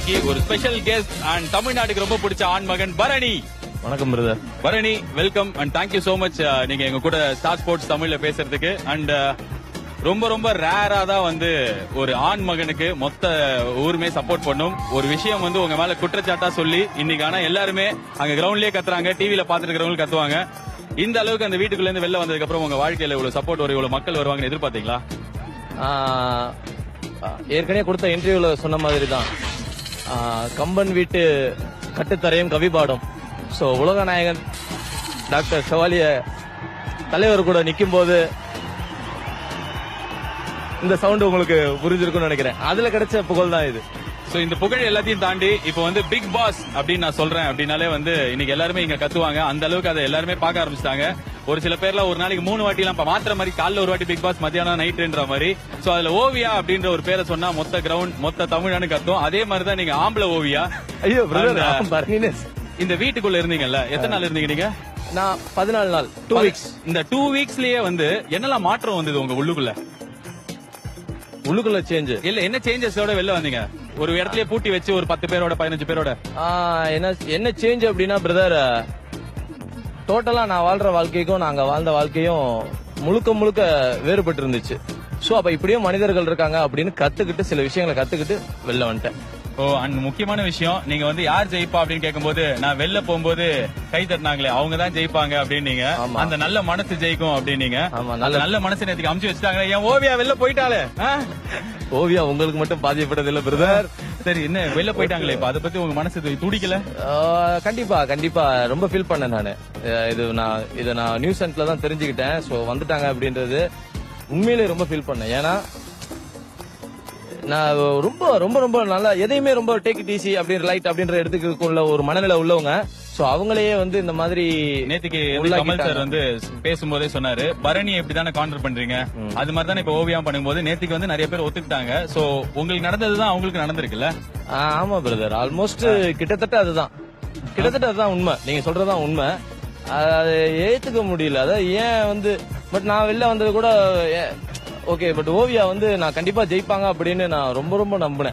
இன்னைக்கு ஒரு special guest and தமிழ்நாட்டுக்கு ரொம்ப பிடிச்ச ஆண்மகன் பரணி. வணக்கம் brother. Bharani, welcome and thank you so much நீங்க எங்க கூட ஸ்டார் ஸ்போர்ட்ஸ் தமிழ்ல பேசுறதுக்கு. அண்ட் ரொம்ப ரொம்ப ரேரா தான் வந்து ஒரு ஆண் மகனுக்கு மொத்த ஊருமே சப்போர்ட் பண்ணும். ஒரு விஷயம் வந்து உங்க மேல குற்றச்சாட்டா சொல்லி இன்னைக்கு ஆனா எல்லாருமே அங்க கிரவுண்ட்லயே கத்துறாங்க, டிவில பாத்துட்டு இருக்கிறவங்க கத்துவாங்க. இந்த அளவுக்கு அந்த வீட்டுக்குள்ள இருந்து வெளில வந்ததுக்கு அப்புறம் உங்க வாழ்க்கையில இவ்வளவு சப்போர்ட் வரும், இவ்வளவு மக்கள் வருவாங்கன்னு எதிர்பார்த்தீங்களா? ஏற்கனவே கொடுத்த இன்டர்வியூல சொன்ன மாதிரி தான், கம்பன் வீட்டு கட்டுத்தரையும் கவிபாடும். சோ உலக நாயகன் டாக்டர் ஷவாலிய தலைவர் கூட நிக்கும் போது இந்த சவுண்ட் உங்களுக்கு புரிஞ்சிருக்கும்னு நினைக்கிறேன். அதுல கிடைச்ச புகழ் தான் இது. சோ இந்த புகழ் எல்லாத்தையும் தாண்டி இப்போ வந்து பிக் பாஸ் அப்படின்னு நான் சொல்றேன் அப்படின்னாலே வந்து இன்னைக்கு எல்லாருமே இங்க கத்துவாங்க. அந்த அளவுக்கு அதை எல்லாருமே பார்க்க ஆரம்பிச்சிட்டாங்க. ஒரு சில பேர்ல ஒரு நாளைக்கு 3 வாட்டி எல்லாம் மாத்திர மாதிரி காலைல ஒரு வாட்டி பிக் பாஸ், மத்தியானம் நைட்ன்ற மாதிரி. சோ அதுல ஓவியா அப்படின்ற ஒரு பேரை சொன்னா மொத்த கிரவுண்ட் மொத்த தமிழ்நாடு கத்தும். அதே மாதிரிதான் நீங்க ஆம்பளை ஓவியா. ஐயோ பிரதர், இந்த வீட்டுக்குள்ள இருந்தீங்கல்ல, எத்தனை நாள் இருந்தீங்க நீங்க? நான் 14 நாள், 2 வீக்ஸ். இந்த 2 வீக்ஸ்லயே வந்து என்னெல்லாம் மாற்றம் வந்தது உங்க உள்ளுக்குள்ள சேஞ்ச் இல்ல? என்ன சேஞ்சஸோட வெளில வந்தீங்க? ஒரு இடத்துல பூட்டி வச்சு ஒரு 10 பேரோட 15 பேரோட என்ன சேஞ்ச் அப்படின்னா பிரதர், டோட்டலா நான் வாழ்ற வாழ்க்கைக்கும் நாங்க வாழ்ந்த வாழ்க்கையும் முழுக்க வேறுபட்டு இருந்துச்சு. சோ அப்ப இப்படியும் மனிதர்கள் இருக்காங்க அப்படின்னு கத்துக்கிட்டு சில விஷயங்களை கத்துக்கிட்டு வெளில வந்துட்டேன். ஓ, அண்ட் முக்கியமான விஷயம், நீங்க வந்து யார் ஜெயிப்பா அப்படின்னு கேட்கும்போது நான் வெளில போகும்போது கை தட்டினாங்களே அவங்க தான் ஜெயிப்பாங்க அப்படின்னீங்க. அந்த நல்ல மனசு ஜெயிக்கும் அப்படின்னீங்க. நல்ல மனசு நேற்றுக்கு அமுச்சு வச்சுட்டாங்க. என் ஓவியா வெளில போயிட்டாலே. ஓவியா உங்களுக்கு மட்டும் பாதிக்கப்பட்டது இல்ல பிரதர். சரி, என்ன வெளில போயிட்டாங்களே, இப்ப அதை பத்தி உங்க மனசு துடிக்கல? கண்டிப்பா ரொம்ப ஃபீல் பண்ணேன் நானு. இத நான் நியூஸ் சென்ட்ல தான் தெரிஞ்சுக்கிட்டேன். சோ வந்துட்டாங்க அப்படின்றது உண்மையிலேயே ரொம்ப ஃபீல் பண்ணேன். ஏன்னா நான் ரொம்ப நல்லா எதையுமே ரொம்ப டேக் இட் ஈஸி அப்படின்ற லைட் அப்படின்ற இடத்துக்குள்ள ஒரு மனநிலை உள்ளவங்க. சோ அவங்களையே வந்து இந்த மாதிரி நேத்துக்கு கமல் சார் வந்து பேசும்போதே சொன்னாரு, பரணி எப்படிதானே கான்ட்ரோல் பண்றீங்க, அது மாதிரி தானே இப்ப ஓவியம் பண்ணும்போது நேத்துக்கு வந்து நிறைய பேர் ஒத்துக்கிட்டாங்க. சோ உங்களுக்கு நடந்ததுதான் அவங்களுக்கு நடந்திருக்குல்ல? ஆமா பிரதர், ஆல்மோஸ்ட் கிட்டத்தட்ட அதுதான் உண்மை. நீங்க சொல்றதுதான் உண்மை. அதை ஏத்துக்க முடியல. அதான் ஏன் வந்து பட் நான் வெளில வந்தது கூட ஓகே. பட் ஓவியா வந்து நான் கண்டிப்பா ஜெயிப்பாங்க அப்படின்னு நான் ரொம்ப நம்பினேன்.